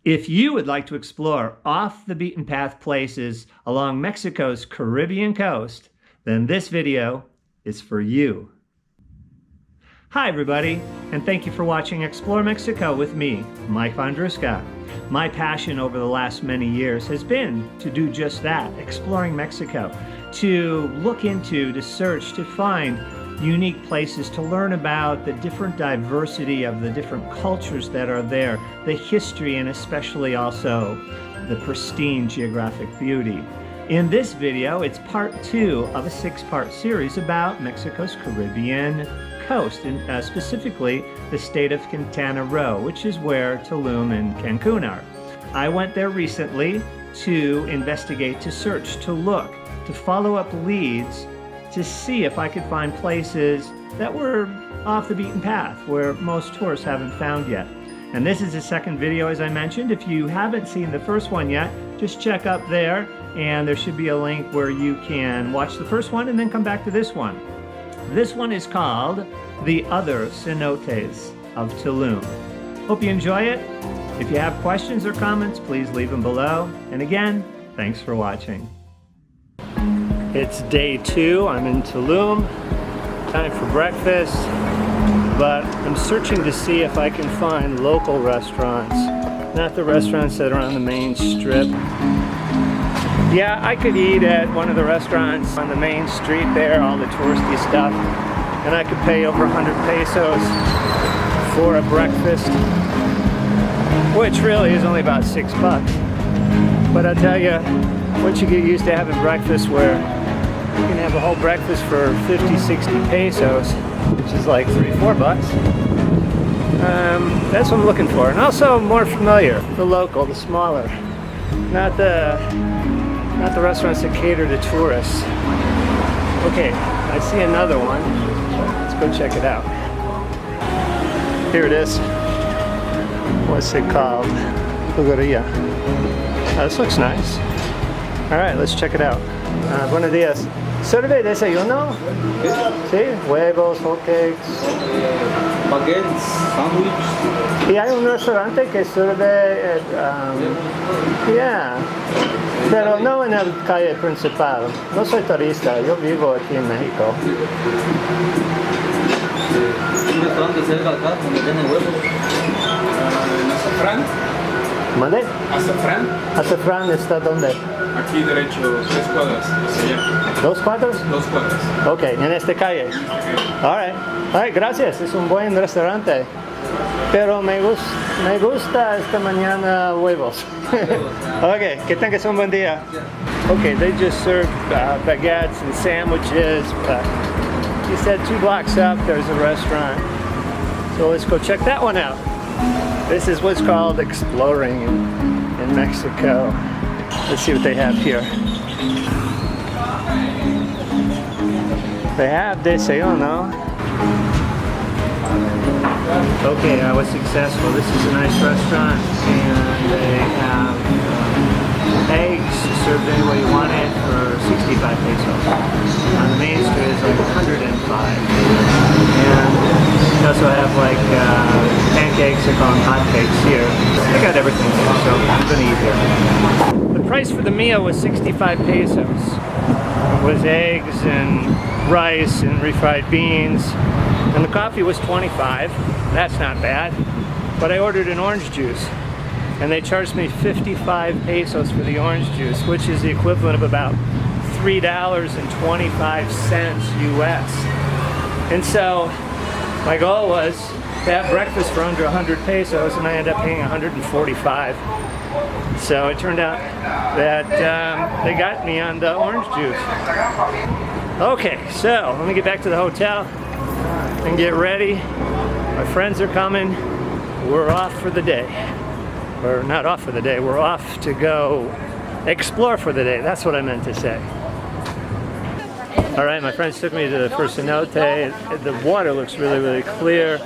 If you would like to explore off the beaten path places along Mexico's Caribbean coast, then this video is for you. Hi everybody, and thank you for watching Explore Mexico with me, Mike Vondruska. My passion over the last many years has been to do just that, exploring Mexico, to look into, to search, to find unique places, to learn about the different diversity of the different cultures that are there, the history, and especially also the pristine geographic beauty. In this video, it's part 2 of a 6-part series about Mexico's Caribbean coast, and specifically the state of Quintana Roo, which is where Tulum and Cancun are. I went there recently to investigate, to search, to look, to follow up leads, to see if I could find places that were off the beaten path, where most tourists haven't found yet. And this is the second video, as I mentioned. If you haven't seen the first one yet, just check up there, and there should be a link where you can watch the first one and then come back to this one. This one is called The Other Cenotes of Tulum. Hope you enjoy it. If you have questions or comments, please leave them below. And again, thanks for watching. It's day 2, I'm in Tulum, time for breakfast, but I'm searching to see if I can find local restaurants, not the restaurants that are on the main strip. Yeah, I could eat at one of the restaurants on the main street there, all the touristy stuff, and I could pay over 100 pesos for a breakfast, which really is only about $6. But I'll tell you, once you get used to having breakfast where you can have a whole breakfast for 50, 60 pesos, which is like $3, $4. That's what I'm looking for. And also more familiar, the local, the smaller, not the restaurants that cater to tourists. Okay, I see another one. Let's go check it out. Here it is. What's it called? Lugaria. Oh, this looks nice. All right, let's check it out. Buenos días. ¿Serve desayuno? Sí, huevos, hotcakes. Baguettes, sandwich. Y hay un restaurante que sirve, pero no en la calle principal. No soy turista, yo vivo aquí en México. Un restaurante cerca acá donde tiene huevos. En Asafran. ¿Mande? Asafran. ¿Asafran está dónde? Aquí derecho, 3 cuadras, hacia allá. ¿2 cuadras? 2 cuadras. Ok, en esta calle. All right, gracias, es un buen restaurante. Pero me gusta esta mañana huevos. Ok, que tengas un buen día. Okay, they just serve baguettes and sandwiches, but he said 2 blocks up there's a restaurant. So let's go check that one out. This is what's called exploring in Mexico. Let's see what they have here. They have desayuno. Okay, I was successful. This is a nice restaurant, and they have eggs served any way you want it for 65 pesos. On the main street is like 105. And they also have like pancakes, they call them hot cakes here. They got everything here, so I'm gonna eat here. The price for the meal was 65 pesos. It was eggs and rice and refried beans, and the coffee was 25. That's not bad. But I ordered an orange juice, and they charged me 55 pesos for the orange juice, which is the equivalent of about $3.25 US. And so my goal was to have breakfast for under 100 pesos, and I ended up paying 145. So it turned out that they got me on the orange juice. Okay, so let me get back to the hotel and get ready. My friends are coming. We're off for the day. Or not off for the day, we're off to go explore for the day. That's what I meant to say. All right, my friends took me to the first cenote. The water looks really, really clear.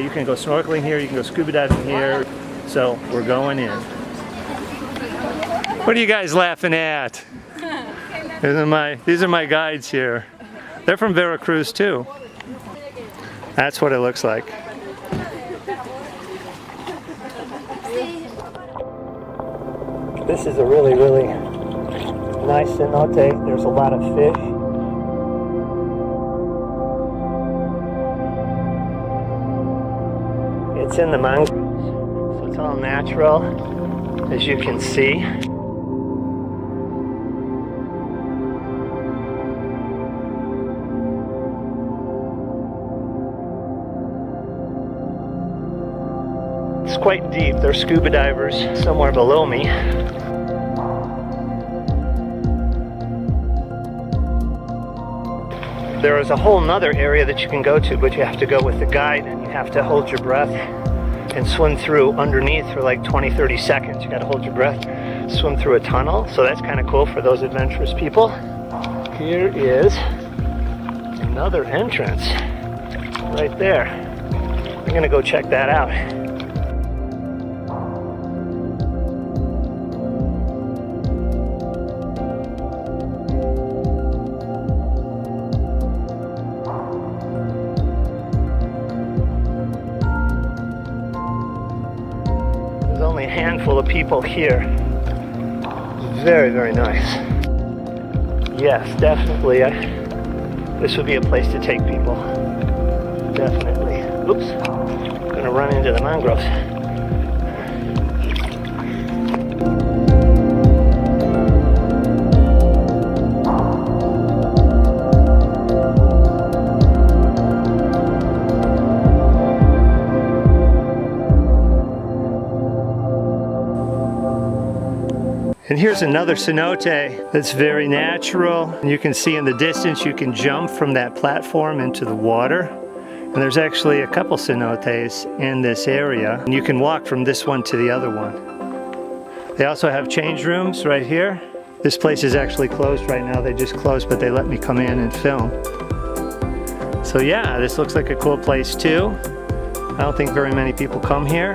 You can go snorkeling here, you can go scuba diving here. So we're going in. What are you guys laughing at? These are my guides here. They're from Veracruz too. That's what it looks like. This is a really, really nice cenote. There's a lot of fish. It's in the mangroves, so it's all natural, as you can see. It's quite deep. There's scuba divers somewhere below me. There is a whole nother area that you can go to, but you have to go with the guide and you have to hold your breath and swim through underneath for like 20-30 seconds. You got to hold your breath, swim through a tunnel. So that's kind of cool for those adventurous people. Here is another entrance right there. I'm gonna go check that out. There's only a handful of people here. Very, very nice. Yes, definitely. This would be a place to take people. Definitely. Oops. I'm gonna run into the mangroves. And here's another cenote that's very natural. And you can see in the distance, you can jump from that platform into the water. And there's actually a couple cenotes in this area. And you can walk from this one to the other one. They also have change rooms right here. This place is actually closed right now. They just closed, but they let me come in and film. So yeah, this looks like a cool place too. I don't think very many people come here.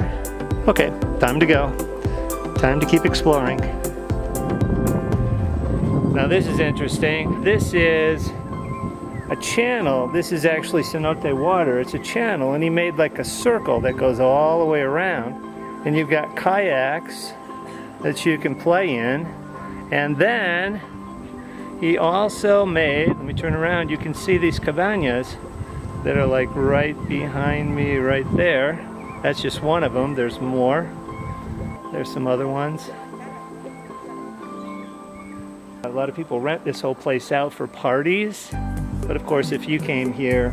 Okay, time to go. Time to keep exploring. Now this is interesting. This is a channel. This is actually cenote water. It's a channel, and he made like a circle that goes all the way around. And you've got kayaks that you can play in. And then he also made, let me turn around, you can see these cabanas that are like right behind me right there. That's just one of them. There's more. There's some other ones. A lot of people rent this whole place out for parties, but of course if you came here,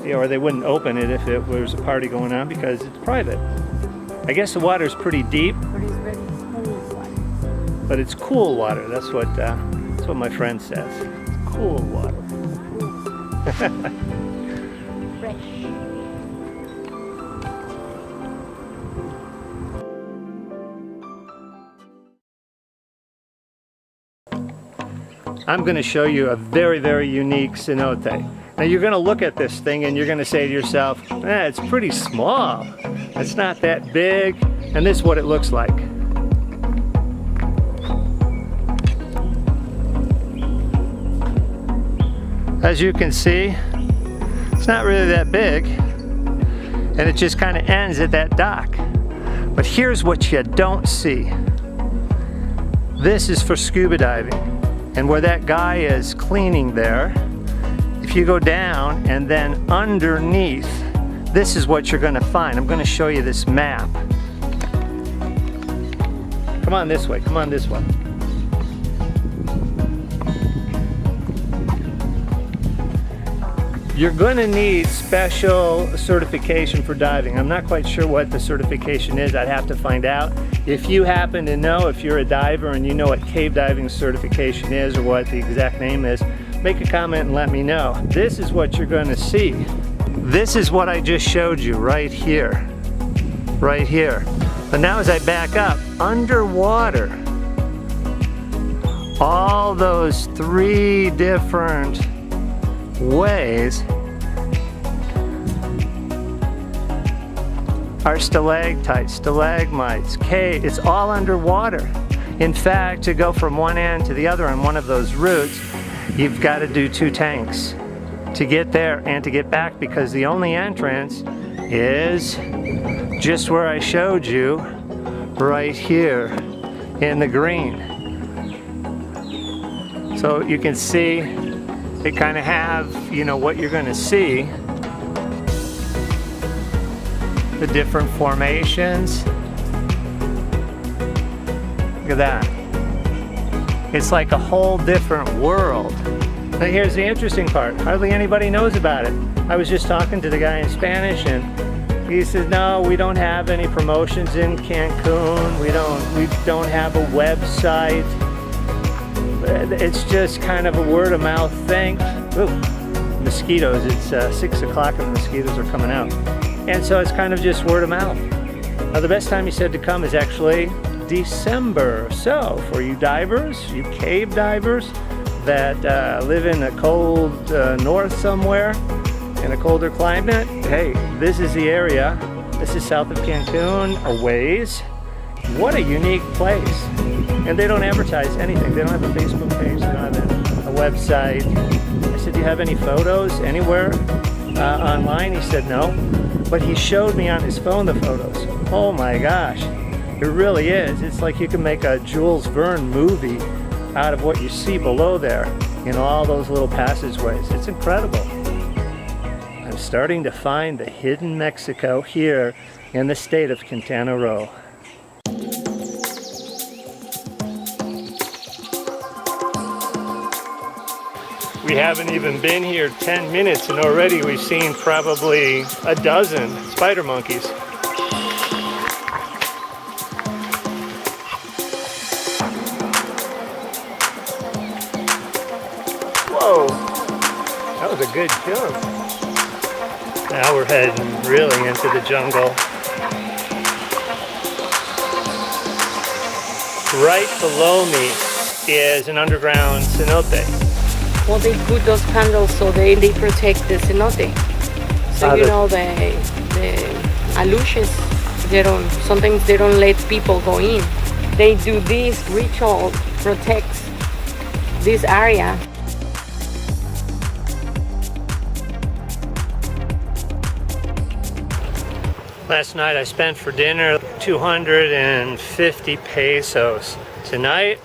or they wouldn't open it if it was a party going on because it's private. I guess the water's pretty deep, but it's cool water. That's what my friend says. It's cool water. Fresh. I'm going to show you a very, very unique cenote. Now you're going to look at this thing and you're going to say to yourself, it's pretty small. It's not that big. And this is what it looks like. As you can see, it's not really that big. And it just kind of ends at that dock. But here's what you don't see. This is for scuba diving. And where that guy is cleaning there, if you go down and then underneath, this is what you're going to find. I'm going to show you this map. Come on this way, come on this way. You're going to need special certification for diving. I'm not quite sure what the certification is. I'd have to find out. If you happen to know, if you're a diver and you know what cave diving certification is or what the exact name is, make a comment and let me know. This is what you're going to see. This is what I just showed you right here. Right here. But now as I back up, underwater, all those three different ways are stalactites, stalagmites, caves. It's all underwater. In fact, to go from one end to the other on one of those routes, you've got to do 2 tanks to get there and to get back, because the only entrance is just where I showed you right here. in the green. So you can see they kind of have, you know, what you're going to see. The different formations. Look at that. It's like a whole different world. Now here's the interesting part. Hardly anybody knows about it. I was just talking to the guy in Spanish and he says, no, we don't have any promotions in Cancun. We don't have a website. It's just kind of a word of mouth thing. Ooh, mosquitoes. It's 6 o'clock and the mosquitoes are coming out. And so it's kind of just word of mouth. Now the best time he said to come is actually December. So for you divers, you cave divers that live in a cold north somewhere in a colder climate, hey, this is the area. This is south of Cancun, a ways. What a unique place. And they don't advertise anything. They don't have a Facebook page. They don't have a website. I said, do you have any photos anywhere online? He said no. But he showed me on his phone the photos. Oh my gosh. It really is. It's like you can make a Jules Verne movie out of what you see below there in all those little passageways. It's incredible. I'm starting to find the hidden Mexico here in the state of Quintana Roo. We haven't even been here 10 minutes and already we've seen probably a dozen spider monkeys. Whoa, that was a good jump. Now we're heading really into the jungle. Right below me is an underground cenote. Well, they put those candles so they protect the cenote. So you know the allusions, sometimes they don't let people go in. They do this ritual protects this area. Last night I spent for dinner 250 pesos. Tonight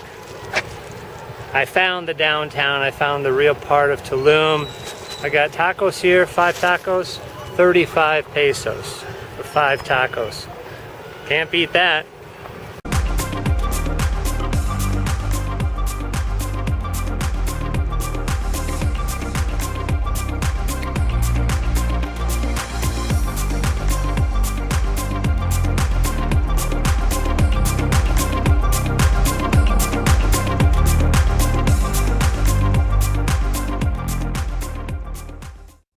I found the downtown, I found the real part of Tulum. I got tacos here, 5 tacos, 35 pesos for 5 tacos. Can't beat that.